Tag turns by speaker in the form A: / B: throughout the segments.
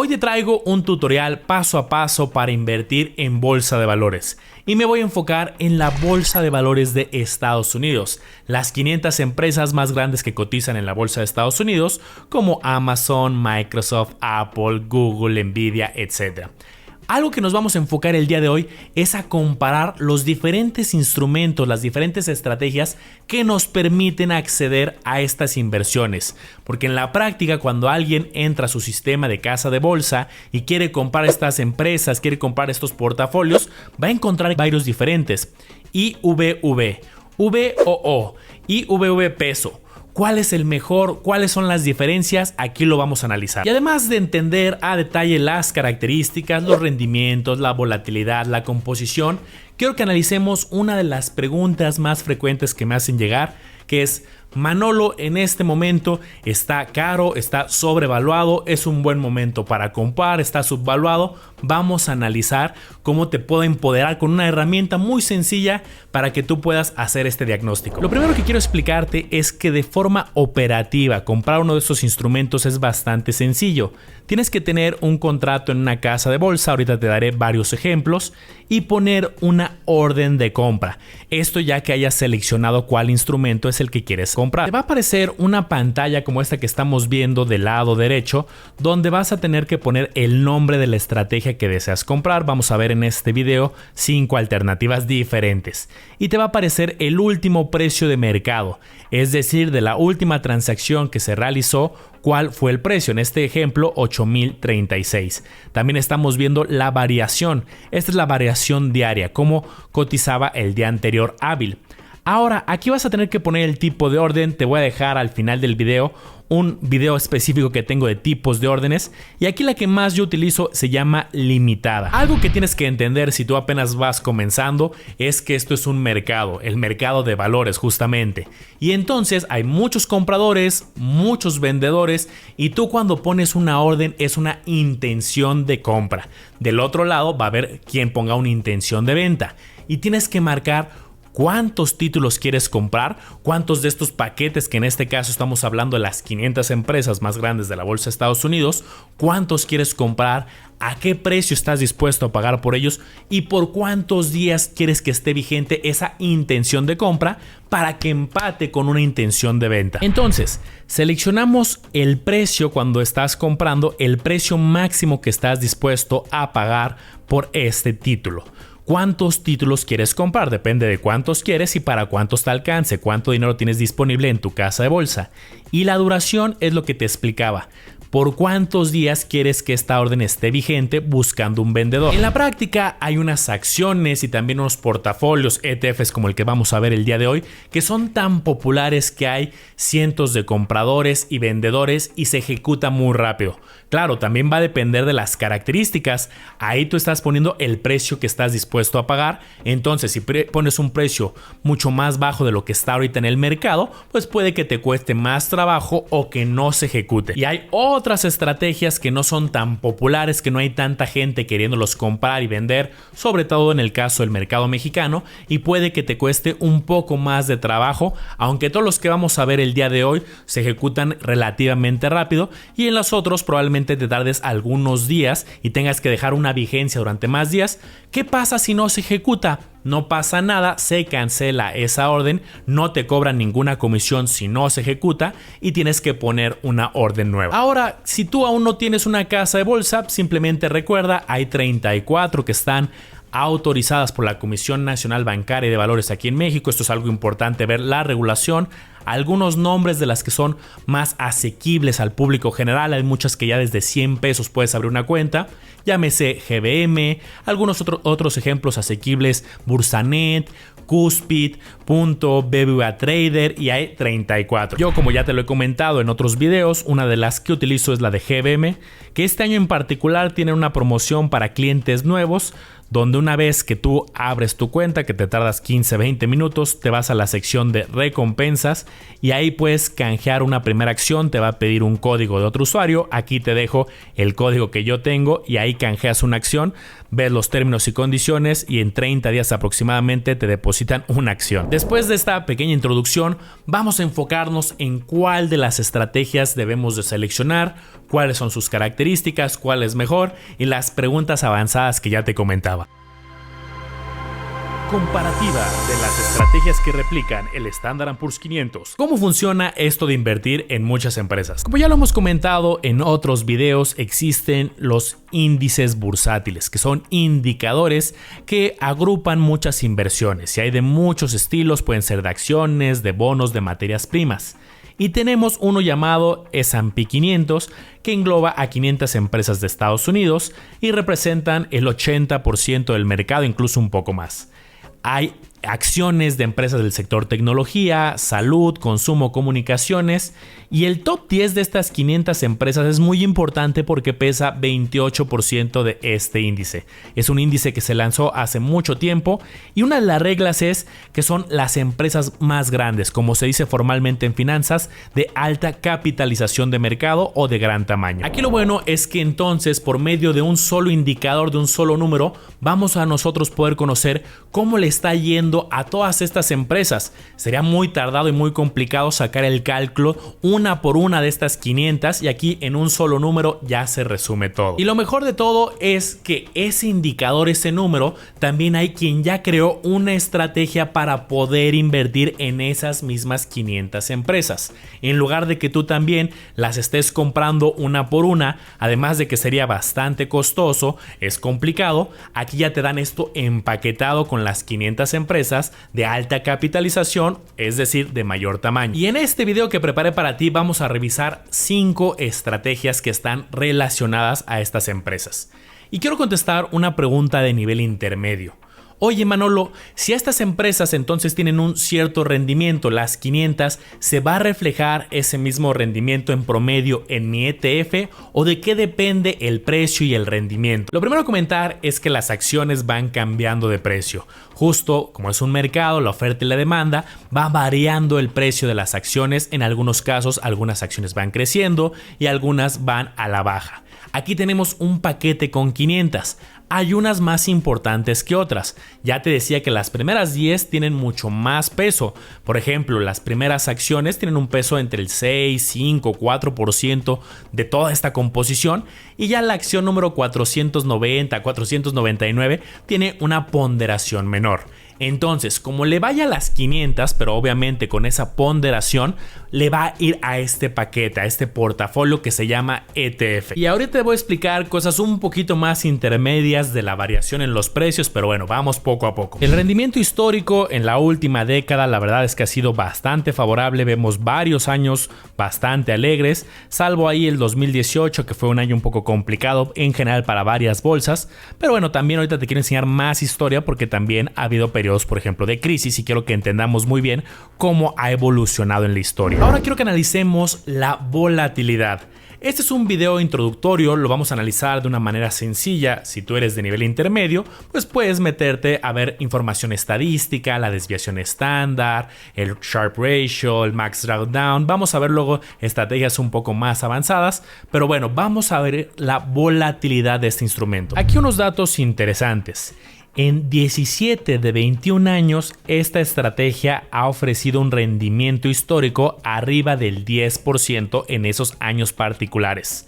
A: Hoy te traigo un tutorial paso a paso para invertir en bolsa de valores y me voy a enfocar en la bolsa de valores de Estados Unidos, las 500 empresas más grandes que cotizan en la bolsa de Estados Unidos como Amazon, Microsoft, Apple, Google, Nvidia, etc. Algo que nos vamos a enfocar el día de hoy es a comparar los diferentes instrumentos, las diferentes estrategias que nos permiten acceder a estas inversiones. Porque en la práctica, cuando alguien entra a su sistema de casa de bolsa y quiere comprar estas empresas, quiere comprar estos portafolios, va a encontrar varios diferentes. IVV, VOO, IVV peso. ¿Cuál es el mejor? ¿Cuáles son las diferencias? Aquí lo vamos a analizar. Y además de entender a detalle las características, los rendimientos, la volatilidad, la composición, quiero que analicemos una de las preguntas más frecuentes que me hacen llegar, que es: Manolo, en este momento está caro, está sobrevaluado, es un buen momento para comprar, está subvaluado. Vamos a analizar cómo te puedo empoderar con una herramienta muy sencilla para que tú puedas hacer este diagnóstico. Lo primero que quiero explicarte es que de forma operativa comprar uno de estos instrumentos es bastante sencillo. Tienes que tener un contrato en una casa de bolsa, ahorita te daré varios ejemplos, y poner una orden de compra. Esto ya que hayas seleccionado cuál instrumento es el que quieres comprar. Te va a aparecer una pantalla como esta que estamos viendo del lado derecho, donde vas a tener que poner el nombre de la estrategia que deseas comprar. Vamos a ver en este video 5 alternativas diferentes y te va a aparecer el último precio de mercado, es decir, de la última transacción que se realizó, cuál fue el precio. En este ejemplo, 8,036. También estamos viendo la variación. Esta es la variación diaria, cómo cotizaba el día anterior hábil. Ahora, aquí vas a tener que poner el tipo de orden. Te voy a dejar al final del video un video específico que tengo de tipos de órdenes, y aquí la que más yo utilizo se llama limitada. Algo que tienes que entender si tú apenas vas comenzando es que esto es un mercado, el mercado de valores justamente, y entonces hay muchos compradores, muchos vendedores, y tú cuando pones una orden es una intención de compra. Del otro lado va a haber quien ponga una intención de venta y tienes que marcar cuántos títulos quieres comprar, cuántos de estos paquetes, que en este caso estamos hablando de las 500 empresas más grandes de la bolsa de Estados Unidos, cuántos quieres comprar, a qué precio estás dispuesto a pagar por ellos y por cuántos días quieres que esté vigente esa intención de compra para que empate con una intención de venta. Entonces, seleccionamos el precio cuando estás comprando, el precio máximo que estás dispuesto a pagar por este título. ¿Cuántos títulos quieres comprar? Depende de cuántos quieres y para cuántos te alcance, cuánto dinero tienes disponible en tu casa de bolsa. Y la duración es lo que te explicaba. ¿Por cuántos días quieres que esta orden esté vigente buscando un vendedor? En la práctica hay unas acciones y también unos portafolios ETFs como el que vamos a ver el día de hoy, que son tan populares que hay cientos de compradores y vendedores y se ejecuta muy rápido. Claro, también va a depender de las características. Ahí tú estás poniendo el precio que estás dispuesto a pagar. Entonces, si pones un precio mucho más bajo de lo que está ahorita en el mercado, pues puede que te cueste más trabajo o que no se ejecute. Y hay otras estrategias que no son tan populares, que no hay tanta gente queriéndolos comprar y vender, sobre todo en el caso del mercado mexicano, y puede que te cueste un poco más de trabajo, aunque todos los que vamos a ver el día de hoy se ejecutan relativamente rápido, y en los otros probablemente te tardes algunos días y tengas que dejar una vigencia durante más días. ¿Qué pasa si no se ejecuta? No pasa nada, se cancela esa orden, no te cobran ninguna comisión si no se ejecuta y tienes que poner una orden nueva. Ahora, si tú aún no tienes una casa de bolsa, simplemente recuerda, hay 34 que están autorizadas por la Comisión Nacional Bancaria y de Valores aquí en México. Esto es algo importante ver la regulación. Algunos nombres de las que son más asequibles al público general, hay muchas que ya desde 100 pesos puedes abrir una cuenta, llámese GBM, algunos otros ejemplos asequibles, Bursanet, Cuspid, Punto, BBVA Trader, y hay 34. Yo, como ya te lo he comentado en otros videos, una de las que utilizo es la de GBM, que este año en particular tiene una promoción para clientes nuevos donde una vez que tú abres tu cuenta, que te tardas 15-20 minutos, te vas a la sección de recompensas y ahí puedes canjear una primera acción. Te va a pedir un código de otro usuario. Aquí te dejo el código que yo tengo y ahí canjeas una acción, ves los términos y condiciones y en 30 días aproximadamente te depositan una acción. Después de esta pequeña introducción, vamos a enfocarnos en cuál de las estrategias debemos de seleccionar, cuáles son sus características, cuál es mejor y las preguntas avanzadas que ya te comentaba. Comparativa de las estrategias que replican el Standard & Poor's 500. ¿Cómo funciona esto de invertir en muchas empresas? Como ya lo hemos comentado en otros videos, existen los índices bursátiles, que son indicadores que agrupan muchas inversiones y hay de muchos estilos, pueden ser de acciones, de bonos, de materias primas. Y tenemos uno llamado S&P 500 que engloba a 500 empresas de Estados Unidos y representan el 80% del mercado, incluso un poco más. Hay acciones de empresas del sector tecnología, salud, consumo, comunicaciones y el top 10 de estas 500 empresas es muy importante porque pesa 28% de este índice. Es un índice que se lanzó hace mucho tiempo y una de las reglas es que son las empresas más grandes, como se dice formalmente en finanzas, de alta capitalización de mercado o de gran tamaño. Aquí lo bueno es que entonces por medio de un solo indicador, de un solo número, vamos a nosotros poder conocer cómo le está yendo a todas estas empresas. Sería muy tardado y muy complicado sacar el cálculo una por una de estas 500 y aquí en un solo número ya se resume todo. Y lo mejor de todo es que ese indicador, ese número, también hay quien ya creó una estrategia para poder invertir en esas mismas 500 empresas. En lugar de que tú también las estés comprando una por una, además de que sería bastante costoso, es complicado, aquí ya te dan esto empaquetado con las 500 empresas de alta capitalización, es decir, de mayor tamaño. Y en este video que preparé para ti vamos a revisar 5 estrategias que están relacionadas a estas empresas. Y quiero contestar una pregunta de nivel intermedio. Oye Manolo, si estas empresas entonces tienen un cierto rendimiento, las 500, ¿se va a reflejar ese mismo rendimiento en promedio en mi ETF o de qué depende el precio y el rendimiento? Lo primero a comentar es que las acciones van cambiando de precio. Justo como es un mercado, la oferta y la demanda, va variando el precio de las acciones. En algunos casos, algunas acciones van creciendo y algunas van a la baja. Aquí tenemos un paquete con 500. Hay unas más importantes que otras. Ya te decía que las primeras 10 tienen mucho más peso. Por ejemplo, las primeras acciones tienen un peso entre el 6, 5, 4% de toda esta composición y ya la acción número 490, 499 tiene una ponderación menor. Entonces, como le vaya a las 500, pero obviamente con esa ponderación, le va a ir a este paquete, a este portafolio que se llama ETF. Y ahorita te voy a explicar cosas un poquito más intermedias de la variación en los precios, pero bueno, vamos poco a poco. El rendimiento histórico en la última década, la verdad es que ha sido bastante favorable. Vemos varios años bastante alegres, salvo ahí el 2018, que fue un año un poco complicado en general para varias bolsas. Pero bueno, también ahorita te quiero enseñar más historia porque también ha habido periodos, por ejemplo, de crisis y quiero que entendamos muy bien cómo ha evolucionado en la historia. Ahora quiero que analicemos la volatilidad. Este es un video introductorio, lo vamos a analizar de una manera sencilla. Si tú eres de nivel intermedio, pues puedes meterte a ver información estadística, la desviación estándar, el Sharpe Ratio, el Max Drawdown. Vamos a ver luego estrategias un poco más avanzadas, pero bueno, vamos a ver la volatilidad de este instrumento. Aquí unos datos interesantes. En 17 de 21 años, esta estrategia ha ofrecido un rendimiento histórico arriba del 10% en esos años particulares.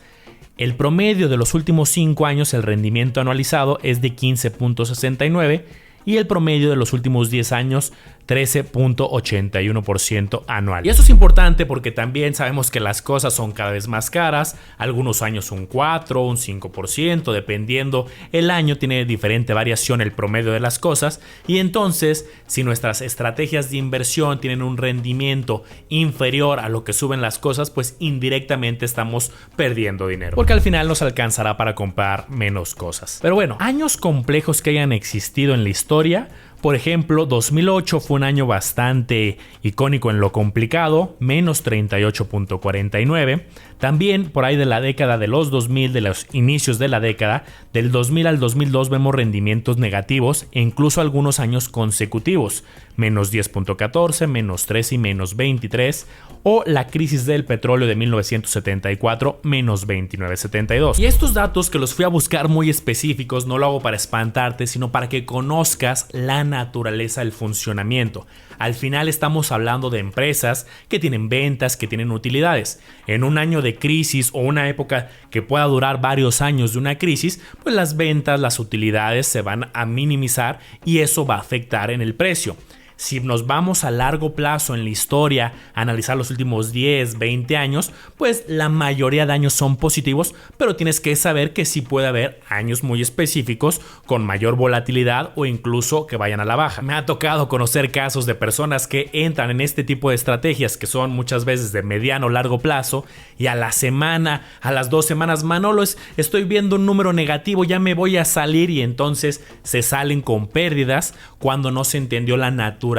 A: El promedio de los últimos 5 años, el rendimiento anualizado es de 15.69 y el promedio de los últimos 10 años 13.81% anual. Y esto es importante porque también sabemos que las cosas son cada vez más caras, algunos años un 4, un 5%, dependiendo el año tiene diferente variación el promedio de las cosas y entonces si nuestras estrategias de inversión tienen un rendimiento inferior a lo que suben las cosas, pues indirectamente estamos perdiendo dinero, porque al final nos alcanzará para comprar menos cosas. Pero bueno, años complejos que hayan existido en la historia, Por ejemplo, 2008 fue un año bastante icónico en lo complicado, menos 38.49. También por ahí de la década de los 2000, de los inicios de la década, del 2000 al 2002 vemos rendimientos negativos e incluso algunos años consecutivos, menos 10.14, menos 3 y menos 23, o la crisis del petróleo de 1974, menos 29.72. Y estos datos que los fui a buscar muy específicos, no lo hago para espantarte, sino para que conozcas la naturaleza del funcionamiento. Al final estamos hablando de empresas que tienen ventas, que tienen utilidades. En un año de crisis o una época que pueda durar varios años de una crisis, pues las ventas, las utilidades se van a minimizar y eso va a afectar en el precio. Si nos vamos a largo plazo en la historia, a analizar los últimos 10, 20 años, pues la mayoría de años son positivos, pero tienes que saber que sí puede haber años muy específicos con mayor volatilidad o incluso que vayan a la baja. Me ha tocado conocer casos de personas que entran en este tipo de estrategias que son muchas veces de mediano o largo plazo y a la semana, a las 2 semanas, Manolo, estoy viendo un número negativo, ya me voy a salir, y entonces se salen con pérdidas cuando no se entendió la naturaleza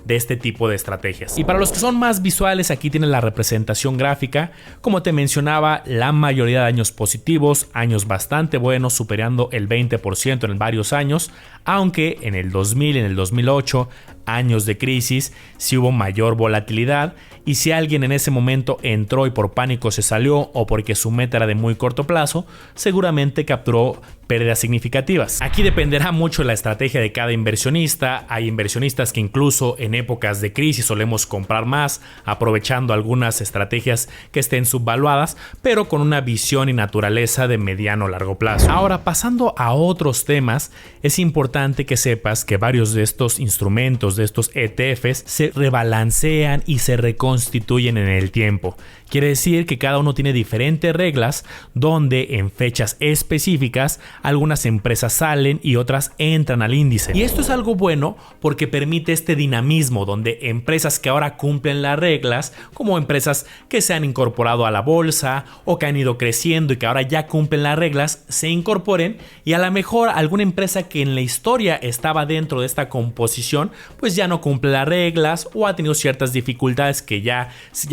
A: de este tipo de estrategias. Y para los que son más visuales, aquí tienen la representación gráfica. Como te mencionaba, la mayoría de años positivos, años bastante buenos, superando el 20% en varios años, aunque en el 2000, en el 2008, años de crisis, sí hubo mayor volatilidad, y si alguien en ese momento entró y por pánico se salió o porque su meta era de muy corto plazo, seguramente capturó pérdidas significativas. Aquí dependerá mucho de la estrategia de cada inversionista. Hay inversionistas que incluso en épocas de crisis solemos comprar más, aprovechando algunas estrategias que estén subvaluadas, pero con una visión y naturaleza de mediano o largo plazo. Ahora, pasando a otros temas, es importante que sepas que varios de estos instrumentos, de estos ETFs, se rebalancean y se reconstituyen en el tiempo. Quiere decir que cada uno tiene diferentes reglas donde en fechas específicas algunas empresas salen y otras entran al índice. Y esto es algo bueno porque permite este dinamismo donde empresas que ahora cumplen las reglas, como empresas que se han incorporado a la bolsa o que han ido creciendo y que ahora ya cumplen las reglas, se incorporen, y a lo mejor alguna empresa que en la historia estaba dentro de esta composición pues ya no cumple las reglas o ha tenido ciertas dificultades que ya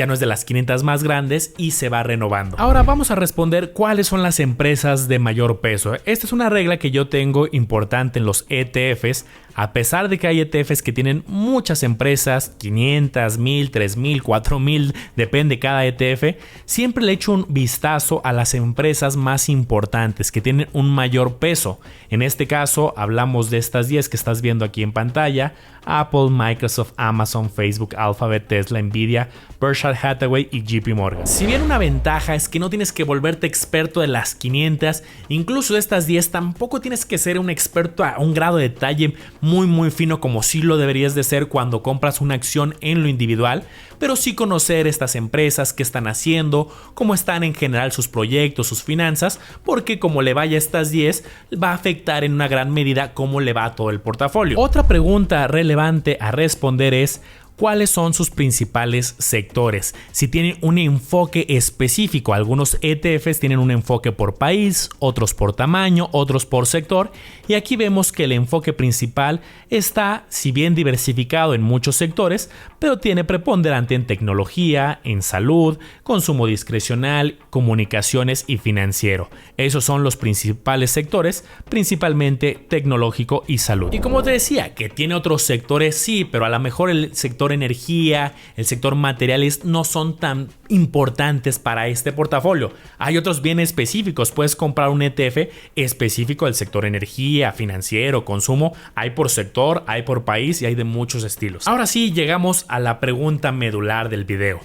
A: no es de las 500 más grandes y se va renovando. Ahora vamos a responder cuáles son las empresas de mayor peso. Esta es una regla que yo tengo importante en los ETFs. A pesar de que hay ETFs que tienen muchas empresas, 500, 1000, 3000, 4000, depende cada ETF, siempre le echo un vistazo a las empresas más importantes que tienen un mayor peso. En este caso hablamos de estas 10 que estás viendo aquí en pantalla: Apple, Microsoft, Amazon, Facebook, Alphabet, Tesla, Nvidia, Berkshire Hathaway y JP Morgan. Si bien una ventaja es que no tienes que volverte experto de las 500, incluso de estas 10 tampoco tienes que ser un experto a un grado de detalle muy fino como sí lo deberías de ser cuando compras una acción en lo individual, pero sí conocer estas empresas, qué están haciendo, cómo están en general sus proyectos, sus finanzas, porque como le vaya a estas 10 va a afectar en una gran medida cómo le va a todo el portafolio. Otra pregunta relevante a responder es: ¿cuáles son sus principales sectores? Si tienen un enfoque específico. Algunos ETFs tienen un enfoque por país, otros por tamaño, otros por sector, y aquí vemos que el enfoque principal está, si bien diversificado en muchos sectores, pero tiene preponderante en tecnología, en salud, consumo discrecional, comunicaciones y financiero. Esos son los principales sectores, principalmente tecnológico y salud. Y como te decía, que tiene otros sectores, sí, pero a lo mejor el sector energía, el sector materiales no son tan importantes para este portafolio. Hay otros bien específicos. Puedes comprar un ETF específico del sector energía, financiero, consumo. Hay por sector, hay por país y hay de muchos estilos. Ahora sí, llegamos a la pregunta medular del video.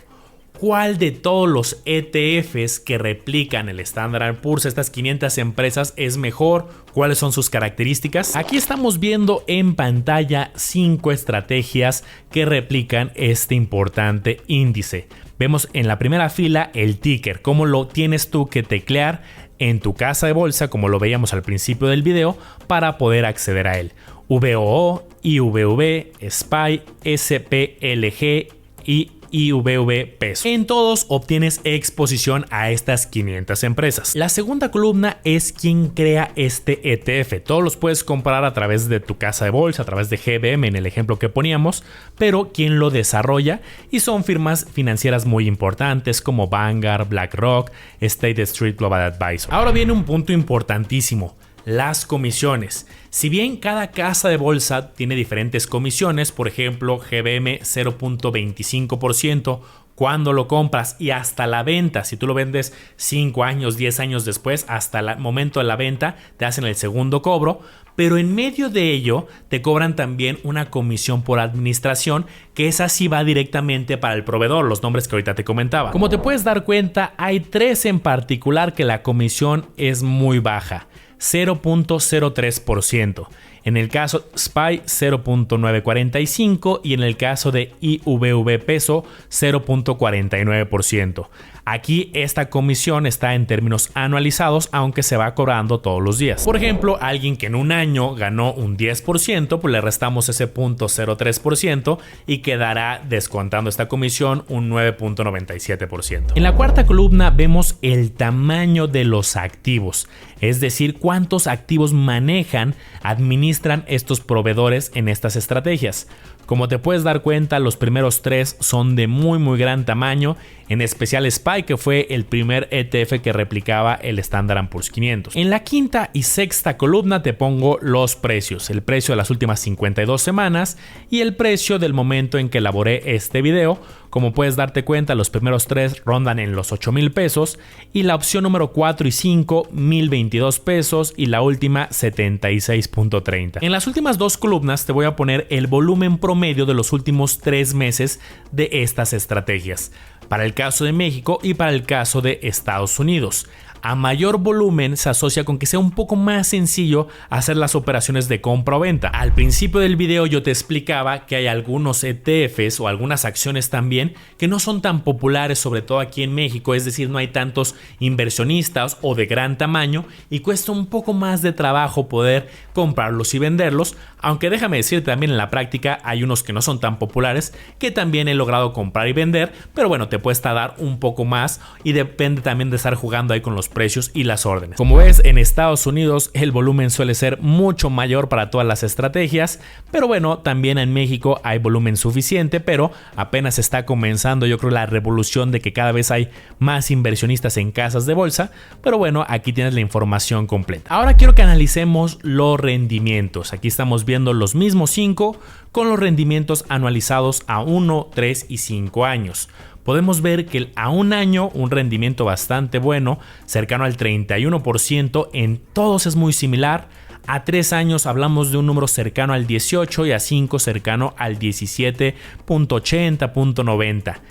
A: ¿Cuál de todos los ETFs que replican el Standard & Poor's, estas 500 empresas, es mejor? ¿Cuáles son sus características? Aquí estamos viendo en pantalla 5 estrategias que replican este importante índice. Vemos en la primera fila el ticker, cómo lo tienes tú que teclear en tu casa de bolsa, como lo veíamos al principio del video, para poder acceder a él. VOO, IVV, SPY, SPLG y IVV Peso. En todos obtienes exposición a estas 500 empresas. La segunda columna es quién crea este ETF. Todos los puedes comprar a través de tu casa de bolsa, a través de GBM en el ejemplo que poníamos, pero quién lo desarrolla, y son firmas financieras muy importantes como Vanguard, BlackRock, State Street Global Advisor. Ahora viene un punto importantísimo: las comisiones. Si bien cada casa de bolsa tiene diferentes comisiones, por ejemplo GBM 0.25% cuando lo compras y hasta la venta, si tú lo vendes 5 años, 10 años después, hasta el momento de la venta te hacen el segundo cobro, pero en medio de ello te cobran también una comisión por administración, que esa sí va directamente para el proveedor, los nombres que ahorita te comentaba. Como te puedes dar cuenta, hay 3 en particular que la comisión es muy baja: 0.03%. En el caso SPY 0.945% y en el caso de IVV Peso 0.49%. Aquí esta comisión está en términos anualizados, aunque se va cobrando todos los días. Por ejemplo, alguien que en un año ganó un 10%, pues le restamos ese 0.03% y quedará descontando esta comisión un 9.97%. En la cuarta columna vemos el tamaño de los activos, es decir, cuántos activos manejan, administran estos proveedores en estas estrategias. Como te puedes dar cuenta, los primeros 3 son de muy gran tamaño, en especial SPY, que fue el primer ETF que replicaba el Standard & Poor's 500. En la quinta y sexta columna te pongo los precios: el precio de las últimas 52 semanas y el precio del momento en que elaboré este video. Como puedes darte cuenta, los primeros 3 rondan en los 8,000 pesos y la opción número 4 y 5, 1,022 pesos, y la última 76.30. En las últimas 2 columnas te voy a poner el volumen promedio de los últimos 3 meses de estas estrategias, para el caso de México y para el caso de Estados Unidos. A mayor volumen se asocia con que sea un poco más sencillo hacer las operaciones de compra o venta. Al principio del video yo te explicaba que hay algunos ETFs o algunas acciones también que no son tan populares, sobre todo aquí en México, es decir, no hay tantos inversionistas o de gran tamaño y cuesta un poco más de trabajo poder comprarlos y venderlos, aunque déjame decir también en la práctica hay unos que no son tan populares que también he logrado comprar y vender, pero bueno, te puedes tardar un poco más y depende también de estar jugando ahí con los precios y las órdenes. Como ves, en Estados Unidos el volumen suele ser mucho mayor para todas las estrategias, pero bueno, también en México hay volumen suficiente, pero apenas está comenzando, yo creo, la revolución de que cada vez hay más inversionistas en casas de bolsa, pero bueno, aquí tienes la información completa. Ahora quiero que analicemos los rendimientos. Aquí estamos viendo los mismos 5 con los rendimientos anualizados a 1, 3 y 5 años. Podemos ver que a un año un rendimiento bastante bueno, cercano al 31%, en todos es muy similar. A 3 años hablamos de un número cercano al 18 y a 5 cercano al 17.80, 90.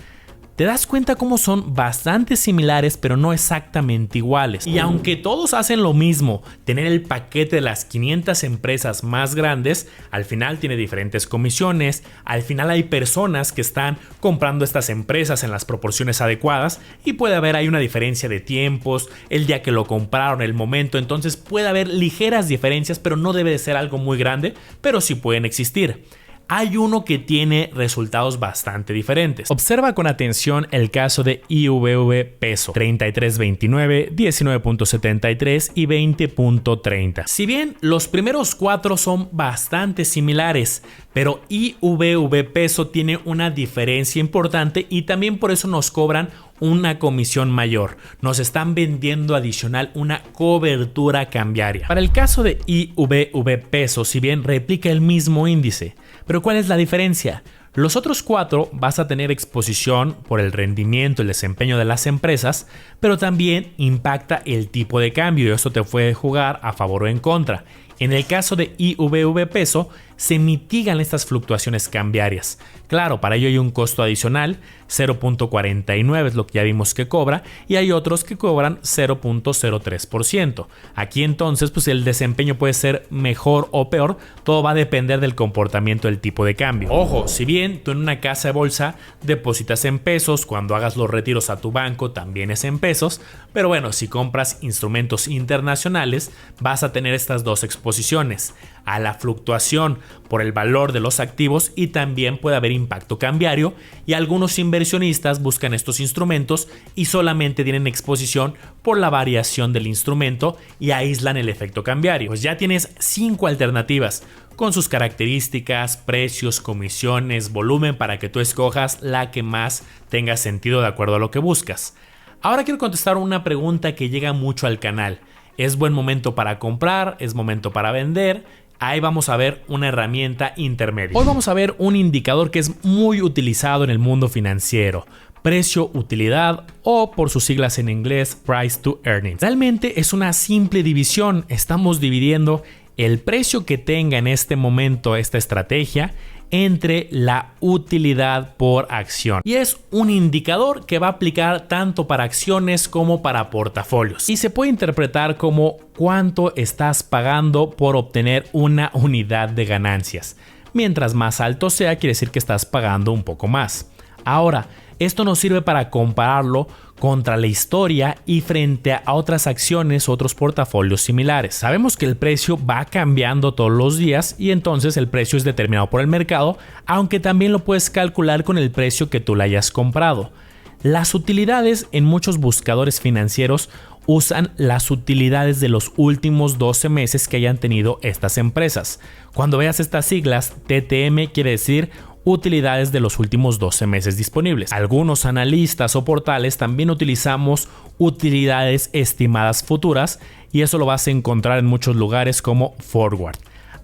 A: Te das cuenta cómo son bastante similares, pero no exactamente iguales. Y aunque todos hacen lo mismo, tener el paquete de las 500 empresas más grandes, al final tiene diferentes comisiones. Al final hay personas que están comprando estas empresas en las proporciones adecuadas y puede haber ahí una diferencia de tiempos, el día que lo compraron, el momento. Entonces puede haber ligeras diferencias, pero no debe de ser algo muy grande, pero sí pueden existir. Hay uno que tiene resultados bastante diferentes. Observa con atención el caso de IVV Peso: 33.29, 19.73 y 20.30. Si bien los primeros 4 son bastante similares, pero IVV Peso tiene una diferencia importante y también por eso nos cobran una comisión mayor. Nos están vendiendo adicional una cobertura cambiaria. Para el caso de IVV Peso, si bien replica el mismo índice, pero ¿cuál es la diferencia? Los otros 4 vas a tener exposición por el rendimiento y el desempeño de las empresas, pero también impacta el tipo de cambio y esto te puede jugar a favor o en contra. En el caso de IVV Peso, se mitigan estas fluctuaciones cambiarias. Claro, para ello hay un costo adicional, 0.49 es lo que ya vimos que cobra, y hay otros que cobran 0.03%. Aquí entonces, pues el desempeño puede ser mejor o peor, todo va a depender del comportamiento del tipo de cambio. Ojo, si bien También tú en una casa de bolsa depositas en pesos, cuando hagas los retiros a tu banco también es en pesos, pero bueno, si compras instrumentos internacionales vas a tener estas dos exposiciones, a la fluctuación por el valor de los activos y también puede haber impacto cambiario, y algunos inversionistas buscan estos instrumentos y solamente tienen exposición por la variación del instrumento y aíslan el efecto cambiario. Pues ya tienes 5 alternativas con sus características, precios, comisiones, volumen para que tú escojas la que más tenga sentido de acuerdo a lo que buscas. Ahora quiero contestar una pregunta que llega mucho al canal. ¿Es buen momento para comprar? ¿Es momento para vender? Ahí vamos a ver una herramienta intermedia. Hoy vamos a ver un indicador que es muy utilizado en el mundo financiero: precio-utilidad, o por sus siglas en inglés, price to earnings. Realmente es una simple división. Estamos dividiendo el precio que tenga en este momento esta estrategia entre la utilidad por acción, y es un indicador que va a aplicar tanto para acciones como para portafolios, y se puede interpretar como cuánto estás pagando por obtener una unidad de ganancias. Mientras más alto sea, quiere decir que estás pagando un poco más. Ahora, esto nos sirve para compararlo contra la historia y frente a otras acciones o otros portafolios similares. Sabemos que el precio va cambiando todos los días y entonces el precio es determinado por el mercado, aunque también lo puedes calcular con el precio que tú le hayas comprado. Las utilidades en muchos buscadores financieros usan las utilidades de los últimos 12 meses que hayan tenido estas empresas. Cuando veas estas siglas, TTM quiere decir utilidades de los últimos 12 meses disponibles. Algunos analistas o portales también utilizamos utilidades estimadas futuras, y eso lo vas a encontrar en muchos lugares como forward.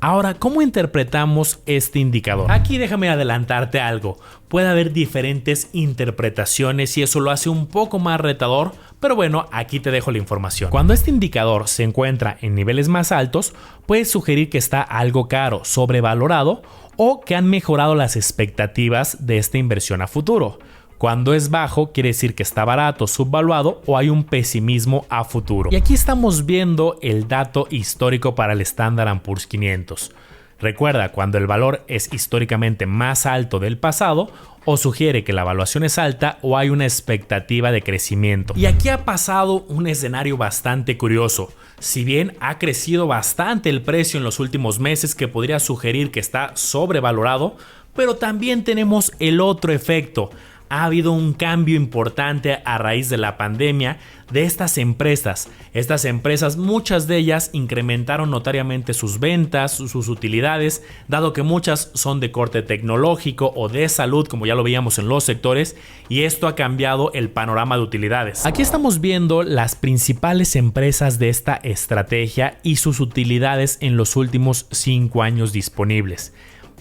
A: Ahora, ¿cómo interpretamos este indicador? Aquí déjame adelantarte algo. Puede haber diferentes interpretaciones y eso lo hace un poco más retador, pero bueno, aquí te dejo la información. Cuando este indicador se encuentra en niveles más altos, puede sugerir que está algo caro, sobrevalorado, o que han mejorado las expectativas de esta inversión a futuro. Cuando es bajo, quiere decir que está barato, subvaluado, o hay un pesimismo a futuro. Y aquí estamos viendo el dato histórico para el Standard & Poor's 500. Recuerda, cuando el valor es históricamente más alto del pasado, o sugiere que la evaluación es alta o hay una expectativa de crecimiento. Y aquí ha pasado un escenario bastante curioso. Si bien ha crecido bastante el precio en los últimos meses, que podría sugerir que está sobrevalorado, pero también tenemos el otro efecto. Ha habido un cambio importante a raíz de la pandemia de estas empresas. Estas empresas, muchas de ellas incrementaron notariamente sus ventas, sus utilidades, dado que muchas son de corte tecnológico o de salud, como ya lo veíamos en los sectores, y esto ha cambiado el panorama de utilidades. Aquí estamos viendo las principales empresas de esta estrategia y sus utilidades en los últimos 5 años disponibles.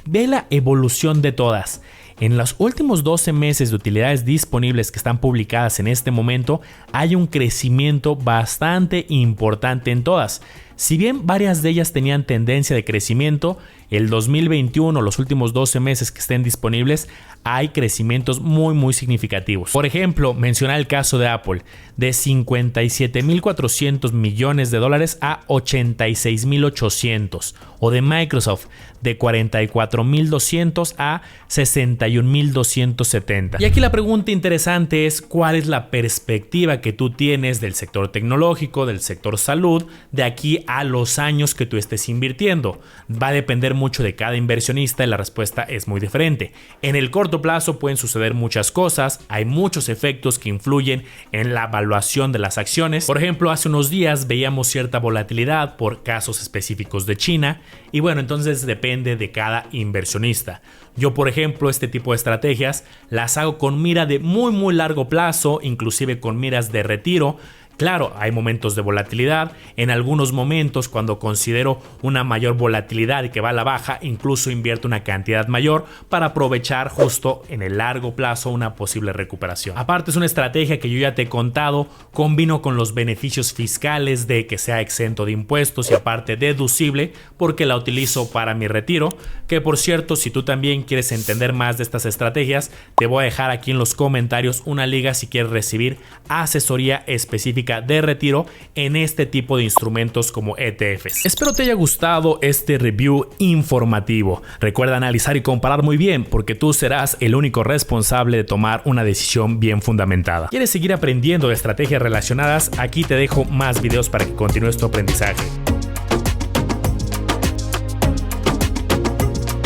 A: Ve la evolución de todas. En los últimos 12 meses de utilidades disponibles que están publicadas en este momento, hay un crecimiento bastante importante en todas. Si bien varias de ellas tenían tendencia de crecimiento, el 2021, los últimos 12 meses que estén disponibles, hay crecimientos muy significativos. Por ejemplo, mencionar el caso de Apple, de 57.400 millones de dólares a 86.800, o de Microsoft, de 44.200 a 61.270. Y aquí la pregunta interesante es: ¿cuál es la perspectiva que tú tienes del sector tecnológico, del sector salud, de aquí a los años que tú estés invirtiendo? Va a depender mucho de cada inversionista y la respuesta es muy diferente. En el corto plazo pueden suceder muchas cosas, hay muchos efectos que influyen en la evaluación de las acciones. Por ejemplo, hace unos días veíamos cierta volatilidad por casos específicos de China, y bueno, entonces depende de cada inversionista. Yo, por ejemplo, este tipo de estrategias las hago con mira de muy largo plazo, inclusive con miras de retiro. Claro, hay momentos de volatilidad. En algunos momentos, cuando considero una mayor volatilidad y que va a la baja, incluso invierto una cantidad mayor para aprovechar justo en el largo plazo una posible recuperación. Aparte, es una estrategia que yo ya te he contado, combino con los beneficios fiscales de que sea exento de impuestos y aparte deducible, porque la utilizo para mi retiro. Que por cierto, si tú también quieres entender más de estas estrategias, te voy a dejar aquí en los comentarios una liga si quieres recibir asesoría específica específica de retiro en este tipo de instrumentos como ETFs. Espero te haya gustado este review informativo. Recuerda analizar y comparar muy bien, porque tú serás el único responsable de tomar una decisión bien fundamentada. ¿Quieres seguir aprendiendo de estrategias relacionadas? Aquí te dejo más videos para que continúes tu aprendizaje.